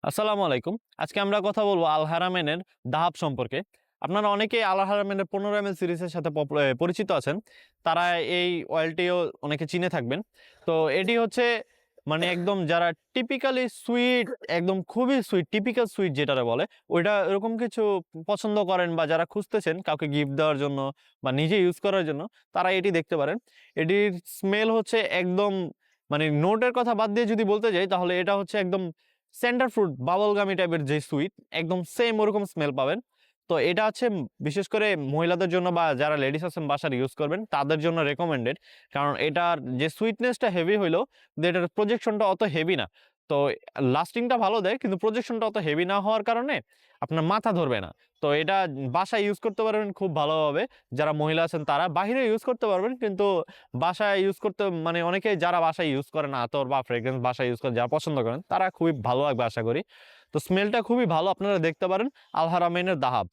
আসসালামু আলাইকুম। আজকে আমরা কথা বলবো আল হারামেইনের দাহাব সম্পর্কে। আপনারা অনেকেই আল হারামেইনের 15 এমএল সিরিজের সাথে পরিচিত আছেন। তারা এই অয়েলটিও অনেকে চিনে থাকবেন। তো এটি হচ্ছে মানে একদম যারা টিপিক্যালি সুইট, একদম খুবই সুইট, টিপিক্যাল সুইট যেটারে বলে, ওইটা এরকম কিছু পছন্দ করেন বা যারা খুঁজতেছেন কাউকে গিফট দেওয়ার জন্য বা নিজে ইউজ করার জন্য, তারা এটি দেখতে পারেন। এটির স্মেল হচ্ছে একদম মানে নোটের কথা বাদ দিয়ে যদি বলতে যাই, তাহলে এটা হচ্ছে একদম সেন্টার ফ্রুট বাবল গামি টাইপের যে সুইট, একদম সেম ওরকম স্মেল পাবেন। তো এটা হচ্ছে বিশেষ করে মহিলাদের জন্য বা যারা লেডিস আছেন বাসার ইউজ করবেন তাদের জন্য রেকমেন্ডেড। কারণ এটার যে সুইটনেসটা হেভি হইলেও এটার প্রজেকশনটা অত হেভি না। তো লাস্টিংটা ভালো দেয়, কিন্তু প্রজেকশনটা অত হেভি না হওয়ার কারণে আপনার মাথা ধরবে না। তো এটা বাসায় ইউজ করতে পারবেন খুব ভালোভাবে। যারা মহিলা আছেন তারা বাহিরে ইউজ করতে পারবেন, কিন্তু বাসায় ইউজ করতে মানে অনেকেই যারা বাসায় ইউজ করেন আতর বা ফ্রেগ্রেন্স বাসায় ইউজ করেন যারা পছন্দ করেন তারা খুবই ভালো লাগবে আশা করি। তো স্মেলটা খুবই ভালো, আপনারা দেখতে পারেন আল হারামাইনের দাহাব।